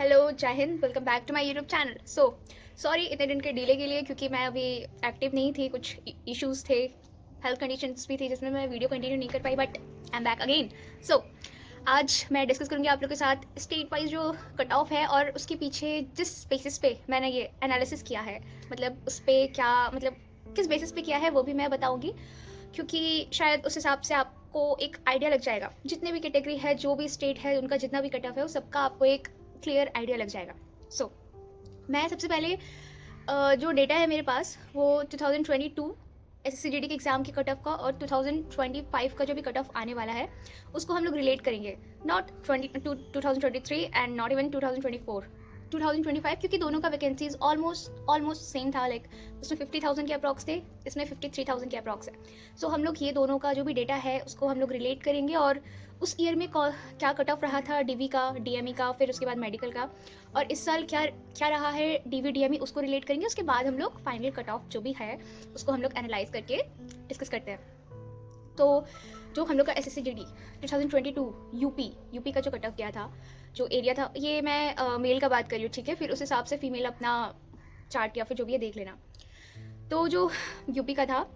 Hello, जय हिंद, welcome back to my YouTube channel. Sorry इतने दिन के डिले के लिए, क्योंकि मैं अभी एक्टिव नहीं थी, कुछ इश्यूज थे, हेल्थ कंडीशंस भी थी जिसमें मैं वीडियो कंटिन्यू नहीं कर पाई, but I am back again. So आज मैं डिस्कस करूंगी आप लोगों के साथ स्टेट वाइज जो कट ऑफ है और उसके पीछे जिस बेसिस पे मैंने ये एनालिसिस किया है, मतलब उस पर क्या, मतलब किस बेसिस पे किया है वो भी मैं बताऊंगी, क्योंकि शायद उस हिसाब से आपको एक आइडिया लग जाएगा। जितने भी कैटेगरी है, जो भी स्टेट है, उनका जितना भी कट ऑफ है, उस सबका आपको एक क्लियर आइडिया लग जाएगा। मैं सबसे पहले जो डेटा है मेरे पास वो 2022 SSCGD के एग्ज़ाम के कट ऑफ का और 2025 का जो भी कट ऑफ आने वाला है उसको हम लोग रिलेट करेंगे। नॉट 2023 एंड नॉट इवन 2024, 2025, क्योंकि दोनों का वैकेंसीज ऑलमोस्ट सेम था। लाइक उसमें 50,000 के अप्रॉक्स थे, इसमें 53,000 के अप्रॉक्स है। सो हम लोग ये दोनों का जो भी डेटा है उसको हम लोग रिलेट करेंगे और उस ईयर में क्या कट ऑफ रहा था डीवी का, डीएमई का, फिर उसके बाद मेडिकल का, और इस साल क्या क्या रहा है डीवी डीएमई, उसको रिलेट करेंगे। उसके बाद हम लोग फाइनल कट ऑफ जो भी है उसको हम लोग एनालाइज करके डिस्कस करते हैं। तो जो हम लोग का SSCGD 2022 यूपी का जो कट ऑफ गया था, जो एरिया था, ये मैं मेल का बात कर रही हूँ, ठीक है? फिर उस हिसाब से फीमेल अपना चार्ट या फिर जो भी है देख लेना। तो जो यूपी का था,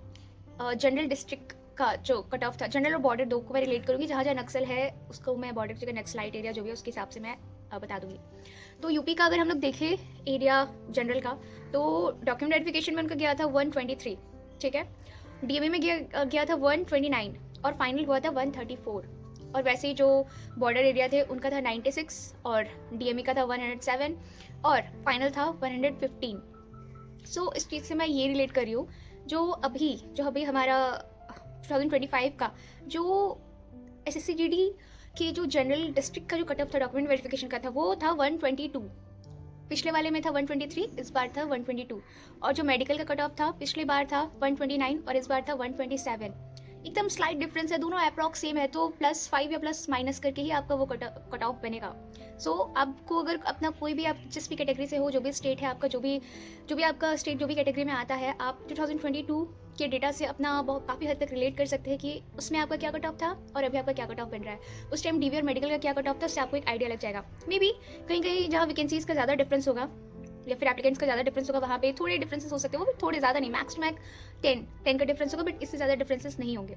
जनरल डिस्ट्रिक्ट का जो कट ऑफ था, जनरल और बॉर्डर दो को मैं रिलेट करूँगी। जहाँ जहाँ नक्सल है उसको मैं बॉर्डर की जगह नक्सलाइट एरिया जो भी है उसके हिसाब से मैं बता दूंगी। तो यूपी का अगर हम लोग देखें एरिया जनरल का, तो डॉक्यूमेंट वेरिफिकेशन में उनका गया था 123, ठीक है? डीएमए में गया था 129 और फाइनल हुआ था 134। और वैसे ही जो बॉर्डर एरिया थे उनका था 96 और डीएमई का था 107 और फाइनल था 115। सो इस चीज़ से मैं ये रिलेट कर रही हूँ, जो अभी हमारा 2025 का जो SSCGD के जो जनरल डिस्ट्रिक्ट का जो कट ऑफ था डॉक्यूमेंट वेरिफिकेशन का था, वो था 122। पिछले वाले में था 123, इस बार था 122। और जो मेडिकल का कट ऑफ था पिछले बार था 129 और इस बार था 127। एकदम स्लाइट डिफरेंस है, दोनों अप्रॉक्स सेम है, तो +5 या प्लस माइनस करके ही आपका वो कट ऑफ बनेगा। सो आपको अगर अपना कोई भी, आप जिस भी कैटेगरी से हो, जो भी स्टेट है आपका, जो भी आपका स्टेट जो भी कैटेगरी में आता है, आप 2022 के डेटा से अपना बहुत काफ़ी हद तक रिलेट कर सकते हैं कि उसमें आपका क्या कट ऑफ था और अभी आपका क्या कट ऑफ बन रहा है। उस टाइम डीवी और मेडिकल का क्या कट ऑफ था, उससे आपको एक आइडिया लग जाएगा। मे बी कहीं कहीं जहाँ वैकेंसीज़ का ज़्यादा डिफरेंस होगा या फिर एप्लीकेंट्स का ज़्यादा डिफरेंस होगा, वहाँ पे थोड़े डिफरेंसेस हो सकते हैं, वो भी थोड़े ज़्यादा नहीं, मैक्स टू मैक्स 10 का डिफरेंस होगा, बट इससे ज़्यादा डिफरेंसेस नहीं होंगे।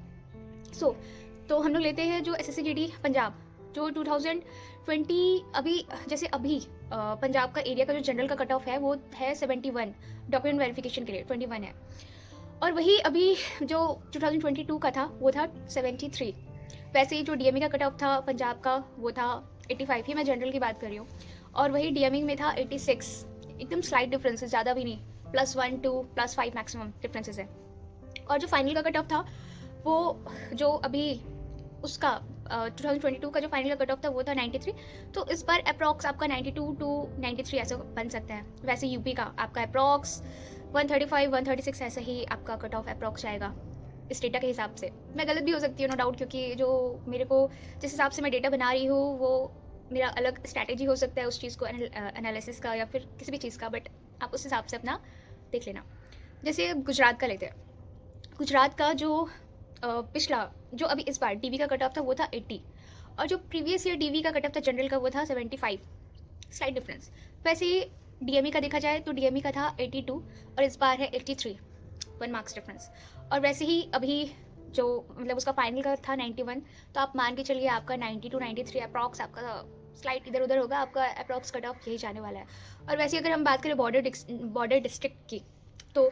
तो हम लोग लेते हैं जो SSCGD पंजाब, जो 2020 अभी पंजाब का एरिया का जो जनरल का कट ऑफ है वो है 71, डॉक्यूमेंट वेरिफिकेशन के लिए 21 है। और वही अभी जो 2022 का था वो था 73। वैसे ही जो डीएमई का कट ऑफ था पंजाब का वो था 85, ही मैं जनरल की बात कर रही हूँ, और वही डीएमई में था 86। एकदम स्लाइट डिफरेंसेस, ज़्यादा भी नहीं, +1 to +5 मैक्सिमम डिफरेंसेस है। और जो फाइनल का कट ऑफ था वो जो अभी उसका 2022 का जो फाइनल का कट ऑफ था वो था 93। तो इस बार अप्रॉक्स आपका 92 to 93 ऐसा बन सकता है। वैसे यूपी का आपका अप्रॉक्स 135 136 ऐसा ही आपका कट ऑफ अप्रॉक्स जाएगा इस डेटा के हिसाब से। मैं गलत भी हो सकती हूँ, नो डाउट, क्योंकि जो मेरे को जिस हिसाब से मैं डेटा बना रही हूँ वो मेरा अलग स्ट्रैटेजी हो सकता है उस चीज़ को एनालिसिस का या फिर किसी भी चीज़ का, बट आप उस हिसाब से अपना देख लेना। जैसे गुजरात का लेते हैं। गुजरात का जो पिछला, जो अभी इस बार डीवी का कट ऑफ था वो था 80, और जो प्रीवियस ईयर डीवी का कट ऑफ था जनरल का वो था 75, स्लाइट डिफरेंस। वैसे ही डीएमई का देखा जाए तो डीएमई का था 82 और इस बार है 83, 1 मार्क्स डिफरेंस। और वैसे ही अभी जो मतलब उसका फाइनल का था 91, तो आप मान के चलिए आपका 90 to 93 अप्रॉक्स आपका स्लाइट इधर उधर होगा, आपका अप्रॉक्स कट ऑफ यही जाने वाला है। और वैसे अगर हम बात करें बॉर्डर डिस्ट्रिक्ट की, तो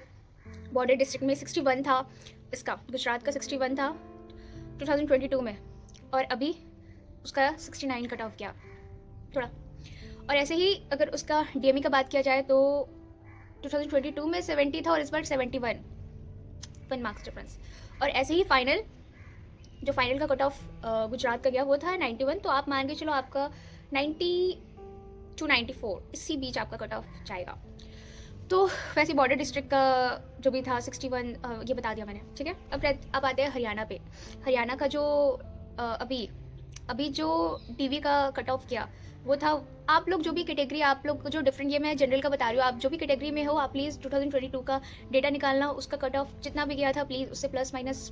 बॉर्डर डिस्ट्रिक्ट में 61 था, इसका गुजरात का 61 था 2022 में, और अभी उसका 69 कट ऑफ गया थोड़ा। और ऐसे ही अगर उसका डीएमई का बात किया जाए तो 2022 में 70 था और इस बार 71, 1 मार्क्स डिफरेंस। और ऐसे ही जो फाइनल का कट ऑफ गुजरात का गया वो था 91, तो आप मान के चलो आपका 90 to 94 इसी बीच आपका कट ऑफ जाएगा। तो वैसे बॉर्डर डिस्ट्रिक्ट का जो भी था 61, ये बता दिया मैंने, ठीक है? अब आते हैं हरियाणा पे। हरियाणा का जो अभी जो डीवी का कट ऑफ किया वो था, आप लोग जो भी कैटेगरी, आप लोग जो डिफरेंट, ये मैं जनरल का बता रही हूँ, आप जो भी कैटेगरी में हो आप प्लीज़ 2022 का डेटा निकालना, उसका कट ऑफ जितना भी गया था प्लीज़ उससे प्लस माइनस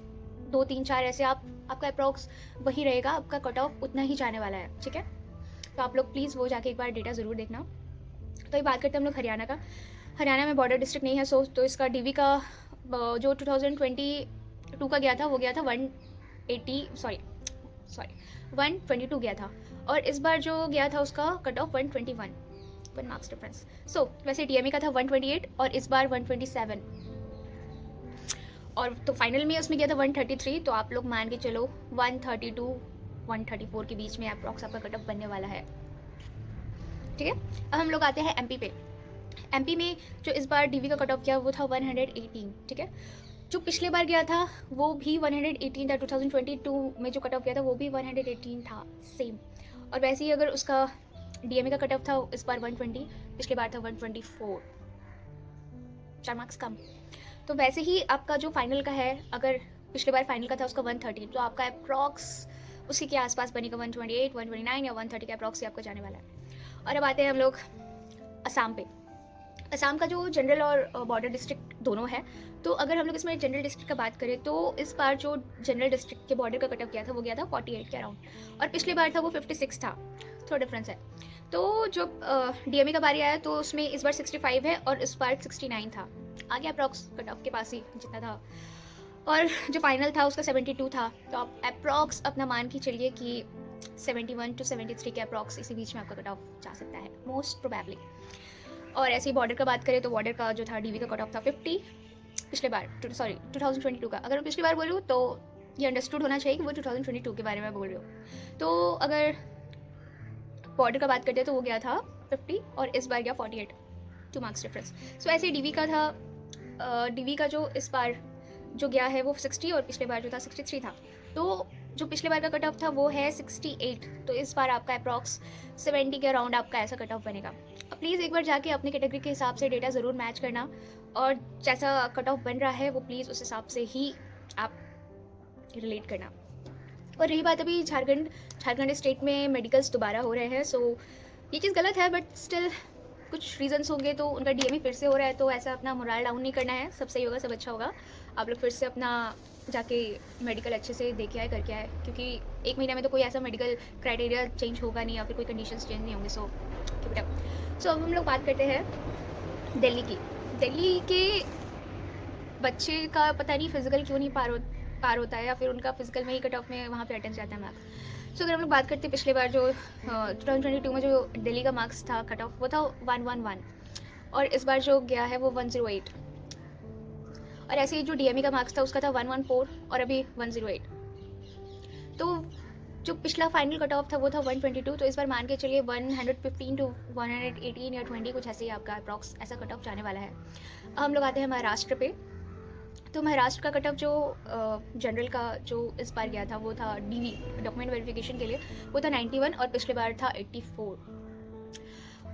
2 3 4 ऐसे आपका अप्रॉक्स वही रहेगा, आपका कट ऑफ उतना ही जाने वाला है, ठीक है? तो आप लोग प्लीज़ वो जाके एक बार डेटा ज़रूर देखना। तो ये बात करते हैं हम लोग हरियाणा का। हरियाणा में बॉर्डर डिस्ट्रिक्ट नहीं है, सो तो इसका डीवी का जो 2022 का गया था वो गया था 122 गया था, और इस बार जो गया था उसका कट ऑफ 121, 1 मार्क्स डिफरेंस। सो वैसे डीएमई का था 128 और इस बार 127, और तो फाइनल में उसमें गया था 133। तो आप लोग मान के चलो 132 134 के बीच में अप्रॉक्स आपका कट ऑफ बनने वाला है। ठीक है, अब हम लोग आते हैं एमपी पे। एमपी में जो इस बार डीवी का कट ऑफ किया वो था 118। ठीक है, जो पिछले बार गया था वो भी 118 था। 2022 में जो कट ऑफ गया था वो भी 118 था, सेम। और वैसे ही अगर उसका डीएमए का कट ऑफ था इस बार 120, पिछले बार था 124, 4 मार्क्स कम। तो वैसे ही आपका जो फाइनल का है, अगर पिछले बार फाइनल का था उसका 130, तो आपका अप्रॉक्स उसी के आसपास बनेगा 128, 129 या 130 के अप्रॉक्स ही आपका जाने वाला है। और अब आते हैं हम लोग असम पे। असम का जो जनरल और बॉर्डर डिस्ट्रिक्ट दोनों है, तो अगर हम लोग इसमें जनरल डिस्ट्रिक्ट का बात करें तो इस बार जो जनरल डिस्ट्रिक्ट के बॉर्डर का कट ऑफ गया था वो गया था 48 के अराउंड, और पिछले बार था वो 56 था, थोड़ा डिफरेंस है। तो जो डीएमई का बारी आया तो उसमें इस बार 65 है और इस बार 69 था, आ गया अप्रॉक्स कट ऑफ के पास ही जितना था। और जो फाइनल था उसका 72 था, तो आप अप्रॉक्स अपना मान के चलिए कि 71 to 73 के अप्रॉक्स इसी बीच में आपका कट ऑफ जा सकता है मोस्ट प्रोबेबली। और ऐसे ही बॉर्डर का बात करें तो बॉर्डर का जो था डीवी का कट ऑफ था 50 पिछले बार, 2022 का। अगर मैं पिछली बार बोल रही हूँ तो ये अंडरस्टूड होना चाहिए कि वो 2022 के बारे में बोल रही हूँ। तो अगर बॉर्डर का बात करते हैं तो वो गया था 50 और इस बार गया 48, 2 मार्क्स डिफरेंस। सो ऐसे डीवी का था, डीवी का जो इस बार जो गया है वो 60 और पिछले बार जो था 63 था। तो जो पिछले बार का कट ऑफ था वो है 68, तो इस बार आपका अप्रॉक्स 70 के अराउंड आपका ऐसा कट ऑफ बनेगा। प्लीज़ एक बार जाके अपनी कैटेगरी के हिसाब से डेटा ज़रूर मैच करना, और जैसा कट ऑफ बन रहा है वो प्लीज़ उस हिसाब से ही आप रिलेट करना। और रही बात अभी झारखंड स्टेट में मेडिकल्स दोबारा हो रहे हैं, सो ये चीज़ गलत है, बट स्टिल कुछ रीजंस होंगे तो उनका डीएमई फिर से हो रहा है, तो ऐसा अपना मोरल डाउन नहीं करना है, सब सही होगा, सब अच्छा होगा। आप लोग फिर से अपना जाके मेडिकल अच्छे से देखे आए, करके आए, क्योंकि 1 महीने में तो कोई ऐसा मेडिकल क्राइटेरिया चेंज होगा नहीं या फिर कोई कंडीशंस चेंज नहीं होंगे। So keep it up. So अब हम लोग बात करते हैं दिल्ली की। दिल्ली के बच्चे का पता नहीं फिजिकल क्यों नहीं पार होता है, या फिर उनका फिजिकल में ही कट ऑफ में वहाँ पे अटेंड जाता है मार्क्स। सो अगर हम लोग बात करते हैं पिछले बार जो 2022 में जो दिल्ली का मार्क्स था कट ऑफ वो था 111, और इस बार जो गया है वो 108। और ऐसे ही जो डीएमई का मार्क्स था उसका था 114 और अभी 108। तो जो पिछला फाइनल कट ऑफ था वो था 122, तो इस बार मान के चलिए 115 to 118 या 20 कुछ ऐसे ही आपका अप्रॉक्स ऐसा कट ऑफ जाने वाला है। अब हम लोग आते हैं महाराष्ट्र पे। तो महाराष्ट्र का कट ऑफ जो जनरल का जो इस बार गया था वो था डीवी डॉक्यूमेंट वेरिफिकेशन के लिए, वो था 91 और पिछले बार था 84।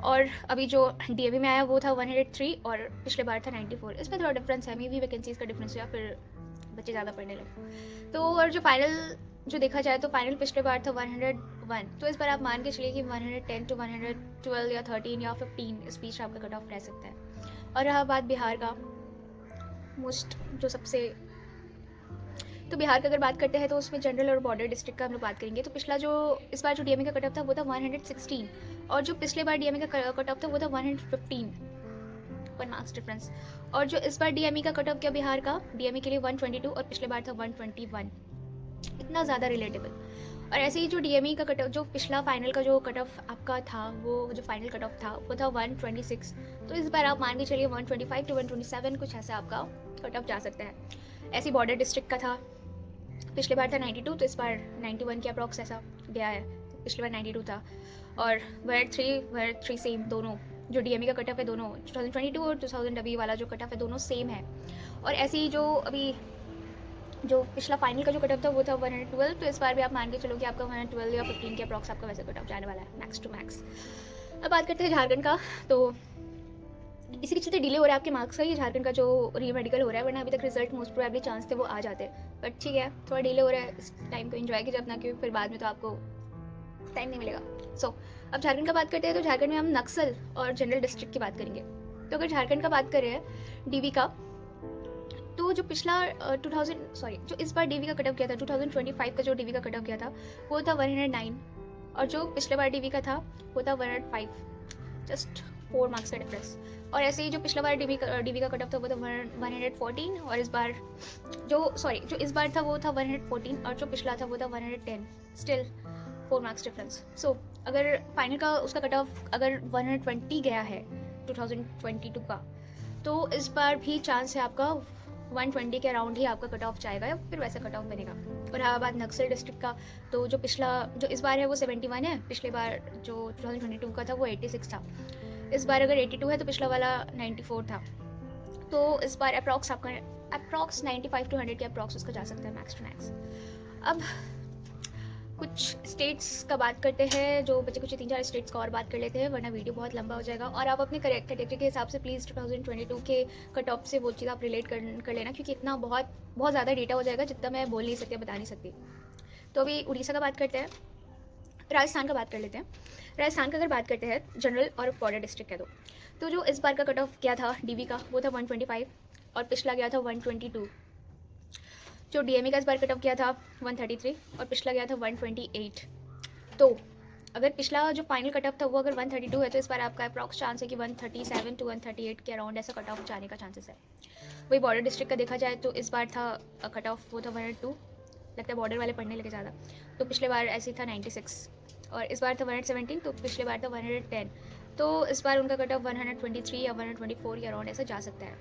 और अभी जो डीएवी में आया वो था 103 और पिछले बार था 94। इसमें थोड़ा डिफरेंस है, मे भी वैकेंसीज का डिफरेंस या फिर बच्चे ज़्यादा पढ़ने लगे। तो और जो फाइनल जो देखा जाए तो फाइनल पिछले बार था 101, तो इस बार आप मान के चलिए कि 110 to 112 या 13 या 15 इस बीच आपका कट ऑफ रह सकता है। और रहा बात बिहार का, मोस्ट जो सबसे, तो बिहार का अगर बात करते हैं तो उसमें जनरल और बॉर्डर डिस्ट्रिक्ट का हम लोग बात करेंगे। तो पिछला जो इस बार जो डीएमई का कट ऑफ था वो था 116, और जो पिछले बार डीएमई का कट ऑफ था वो था 115, 1 मार्क्स डिफरेंस। और जो इस बार डीएमई का कट ऑफ किया बिहार का डीएमई के लिए 122 और पिछले बार था 121, इतना ज़्यादा रिलेटेबल। और ऐसे ही जो डीएमई का कट ऑफ जो पिछला फाइनल का जो कट ऑफ आपका था वो जो फाइनल कट ऑफ था वो था 126, तो इस बार आप मान के चलिए 125 to 127 कुछ ऐसा आपका कट ऑफ जा सकता है। ऐसे ही बॉर्डर डिस्ट्रिक्ट का था, पिछले बार था 92, तो इस बार 91 के अप्रॉक्स ऐसा गया है, पिछले बार 92 था। और वर्ड 3 सेम, दोनों जो डीएमई का कट ऑफ है दोनों 2022 और 2000 अभी वाला जो कट ऑफ है दोनों सेम है। और ऐसे ही जो अभी जो पिछला फाइनल का जो कट ऑफ था वो था 112, तो इस बार भी आप मान के चलो कि आपका 112 या 15 के अप्रॉक्स आपका वैसे कट ऑफ जाने वाला है, मैक्स टू मैक्स। अब बात करते हैं झारखंड का, तो इसी के चलते डिले हो रहा है आपके मार्क्स का, ये झारखंड का जो री मेडिकल हो रहा है, वरना अभी तक रिजल्ट मोस्ट प्रोबेबली चांस थे वो आ जाते, बट ठीक है थोड़ा डिले हो रहा है, इस टाइम को एंजॉय कीजिए अपना, क्योंकि फिर बाद में तो आपको टाइम नहीं मिलेगा। सो अब झारखंड का बात करते हैं, तो झारखंड में हम नक्सल और जनरल डिस्ट्रिक्ट की बात करेंगे। तो अगर झारखंड का बात कर रहे हैं डीवी का, तो जो पिछला जो इस बार डीवी का कट ऑफ किया था 2025 का जो डीवी का कट ऑफ किया था वो था 109, और जो पिछले बार डीवी का था वो था 105, जस्ट 4 मार्क्स का डिफरेंस। और ऐसे ही जो पिछला बार डीवी का कट ऑफ था वो था 114, और इस बार जो इस बार था वो था 114, और जो पिछला था वो था 110, स्टिल 4 मार्क्स डिफरेंस। सो अगर फाइनल का उसका कट ऑफ अगर 120 गया है 2022 का, तो इस बार भी चांस है आपका 120 के अराउंड ही आपका कट ऑफ जाएगा, या फिर वैसा कट ऑफ बनेगा। और रहा बात नक्सल डिस्ट्रिक्ट का, तो जो इस बार है वो 71 है, पिछले बार जो 2022 का था वो 86 था। इस बार अगर 82 है तो पिछला वाला 94 था। तो इस बार अप्रॉक्स 95 to 100 के अप्रॉक्स उसका जा सकता है मैक्स टू मैक्स। अब कुछ स्टेट्स का बात करते हैं, जो बच्चे कुछ 3-4 स्टेट्स का और बात कर लेते हैं, वरना वीडियो बहुत लंबा हो जाएगा। और आप अपने कैटेगरी के हिसाब से प्लीज़ 2022 के कट ऑफ से वो चीज़ आप रिलेट कर लेना, क्योंकि इतना बहुत ज़्यादा डेटा हो जाएगा जितना मैं बोल नहीं सकती, बता नहीं सकती। तो अभी उड़ीसा का बात करते हैं, राजस्थान का बात कर लेते हैं। राजस्थान का अगर बात करते हैं जनरल और बॉर्डर डिस्ट्रिक्ट है तो जो इस बार का कट ऑफ क्या था डीवी का वो था 125, और पिछला गया था 122। जो डीएमई का इस बार कट ऑफ किया था 133, और पिछला गया था 128। तो अगर पिछला जो फाइनल कट ऑफ था वो अगर 132 है, तो इस बार आपका अप्रॉक्स चांस है कि 137 to 138 के अराउंड ऐसा कट ऑफ जाने का चांसेस है। वही बॉर्डर डिस्ट्रिक्ट का देखा जाए तो इस बार था कट ऑफ वो था 102, लगता है बॉर्डर वाले पढ़ने लगे ज़्यादा। तो पिछले बार ऐसे ही था 96, और इस बार था 117, तो पिछले बार था 110। तो इस बार उनका कट ऑफ 123 या 124 के अराउंड ऐसा जा सकता है,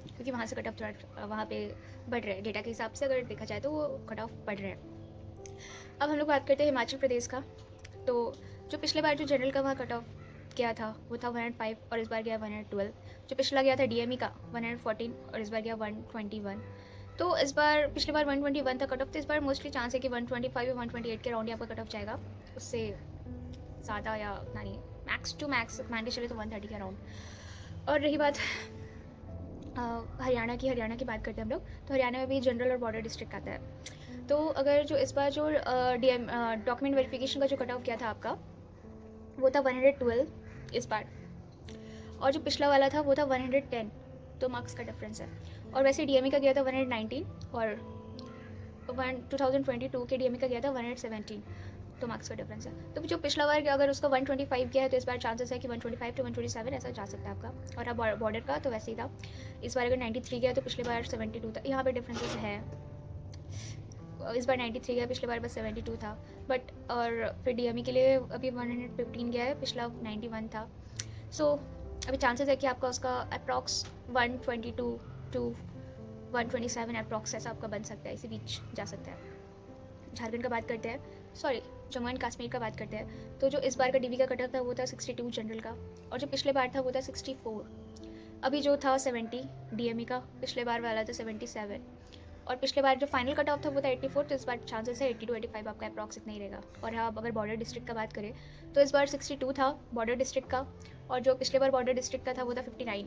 क्योंकि वहाँ से कट ऑफ थोड़ा वहाँ पे बढ़ रहे हैं डेटा के हिसाब से, अगर देखा जाए तो वो कट ऑफ बढ़ रहे हैं। अब हम लोग बात करते हैं हिमाचल प्रदेश का। तो जो पिछले बार जो जनरल का वहाँ कट ऑफ गया था वो था 105, और इस बार गया 112। जो पिछला गया था डीएमई का 114, और इस बार गया 121। तो इस बार पिछले बार 121 था कट ऑफ, तो इस बार मोस्टली चांस है कि 125 या 128 के अराउंड ही आपका कट ऑफ जाएगा, उससे ज़्यादा या उतना नहीं, मैक्स टू मैक्स मान के चले तो 130 के अराउंड। और रही बात हरियाणा की बात करते हैं हम लोग, तो हरियाणा में भी जनरल और बॉर्डर डिस्ट्रिक्ट आता है। तो अगर जो इस बार जो डॉक्यूमेंट वेरिफिकेशन का जो कट ऑफ किया था आपका वो था 112 इस बार, और जो पिछला वाला था वो था 110, तो मार्क्स का डिफरेंस है। और वैसे डीएमई का गया था 119, और 2022 के डीएमई का गया था 117, तो मार्क्स का डिफरेंस है। तो जो पिछला बार अगर उसका 125 किया है तो इस बार चांसेस है कि 125 to 127 ऐसा जा सकता है आपका। और अब बॉर्डर का तो वैसे ही था, इस बार अगर 93 गया तो पिछले बार 72 था, यहाँ पे डिफरेंसेस है। इस बार 93 गया, पिछले बार बस 72 था, बट और फिर डीएमई के लिए अभी 115 गया है, पिछला 91 था। सो अभी चांसेस है कि आपका उसका अप्रॉक्स 122 to 127 अप्रॉक्स ऐसा आपका बन सकता है, इसी बीच जा सकता है। झारखंड का बात करते हैं, जम्मू एंड कश्मीर का बात करते हैं। तो जो इस बार का डीवी का कट ऑफ था वो था 62 जनरल का, और जो पिछले बार था वो था 64। अभी जो था 70 डीएमई का, पिछले बार वाला था 77, और पिछले बार जो फाइनल कट ऑफ था वो था 84। तो इस बार चांसेस है 80 to 85 आपका अप्रॉक्स इतना ही रहेगा। और हाँ, अगर बॉर्डर डिस्ट्रिक्ट का बात करें तो इस बार 62 था बॉर्डर डिस्ट्रिक्ट का, और जो पिछले बार बॉर्डर डिस्ट्रिक्ट का था वो था 59।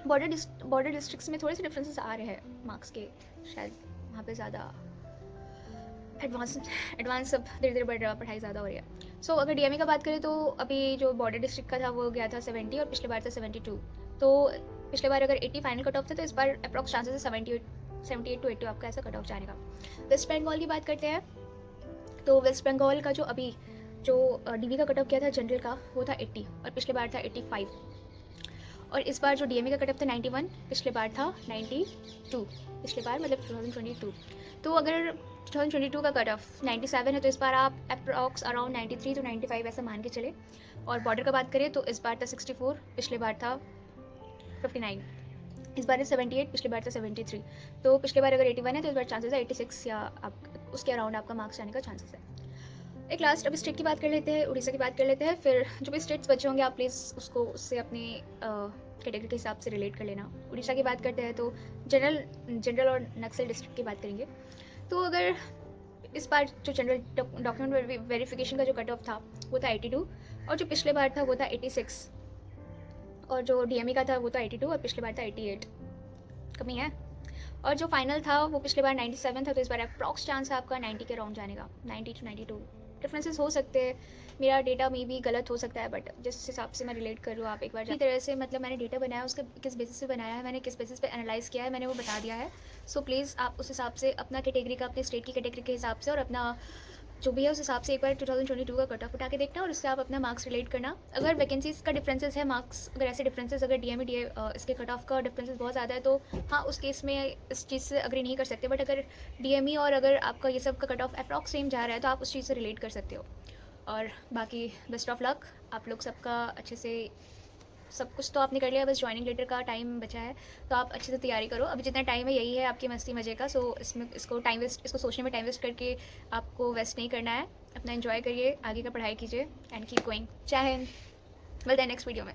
बॉर्डर डिस्ट्रिक्ट्स में थोड़े से डिफरेंसेस आ रहे हैं मार्क्स के, शायद वहाँ पे ज़्यादा एडवांस सब धीरे धीरे बढ़ रहा है, पढ़ाई ज़्यादा हो रही है। सो अगर डीएमई का बात करें तो अभी जो बॉर्डर डिस्ट्रिक्ट का था वो गया था 70, और पिछले बार था 72। तो पिछले बार अगर 80 फाइनल कट ऑफ था, तो इस बार अप्रॉक्स चांसेस है 78 to 80 आपका ऐसा कट ऑफ जाने का। वेस्ट बंगाल की बात करते हैं, तो वेस्ट बंगाल का जो अभी जो डीवी का कट ऑफ किया था जनरल का वो था 80, और पिछले बार था 85। और इस बार जो डीएमई का कट ऑफ था 91, पिछले बार था 92, पिछले बार मतलब 2022। तो अगर 2022 का कट ऑफ 97 है, तो इस बार आप अप्रॉक्स अराउंड 93 to 95 ऐसा मान के चले। और बॉर्डर का बात करें तो इस बार था 64, पिछले बार था 59, इस बार है 78, पिछले बार था 73। तो पिछले बार अगर 81 है तो इस बार चांसेस है 86 या आप उसके अराउंड आपका मार्क्स आने का चांसेस है। एक लास्ट अभी स्टेट की बात कर लेते हैं, उड़ीसा की बात कर लेते हैं। फिर जो भी स्टेट्स बचे होंगे आप प्लीज़ उसको उससे अपनी कैटेगरी के हिसाब से रिलेट कर लेना। उड़ीसा की बात करते हैं तो जनरल और नक्सल डिस्ट्रिक्ट की बात करेंगे। तो अगर इस बार जो जनरल डॉक्यूमेंट वेरिफिकेशन का जो कट ऑफ था वो था 82, और जो पिछले बार था वो था 86, और जो डीएमई का था वो था 82, और पिछले बार था 88, कमी है। और जो फाइनल था वो पिछले बार 97 था, तो इस बार अप्रॉक्स चांस है आपका 90 के राउंड जाने का, 90 to 92। डिफरेंसेस हो सकते हैं, मेरा डेटा में भी गलत हो सकता है, बट जिस हिसाब से मैं रिलेट कर रही हूँ आप एक बार इसी तरह से, मतलब मैंने डेटा बनाया उसका किस बेसिस पे बनाया है, मैंने किस बेसिस पे एनालाइज़ किया है, मैंने वो बता दिया है। सो प्लीज़ आप उस हिसाब से अपना कैटेगरी का, अपने स्टेट की कैटेगरी के हिसाब से और अपना जो भी है उस हिसाब से एक बार 2022 का कट ऑफ उठा के देखना और उससे आप अपना मार्क्स रिलेट करना। अगर वैकेंसीज़ का डिफरेंसेस है, मार्क्स अगर ऐसे डिफरेंसेस, अगर डीएमई इसके कट ऑफ का डिफरेंसेस बहुत ज़्यादा है तो हाँ, उस केस में इस चीज़ से अग्री नहीं कर सकते। बट अगर डीएमई और अगर आपका ये सब का कट ऑफ अप्रॉक्स सेम जा रहा है तो आप उस चीज़ से रिलेट कर सकते हो। और बाकी बेस्ट ऑफ लक, आप लोग सबका अच्छे से सब कुछ तो आपने कर लिया, बस ज्वाइनिंग लेटर का टाइम बचा है, तो आप अच्छे से तैयारी करो। अभी जितना टाइम है यही है आपकी मस्ती मज़े का, सो इसमें इसको सोचने में टाइम वेस्ट करके आपको वेस्ट नहीं करना है। अपना एंजॉय करिए, आगे का पढ़ाई कीजिए एंड कीप गोइंग। जय हिंद, मिलते हैं नेक्स्ट वीडियो में।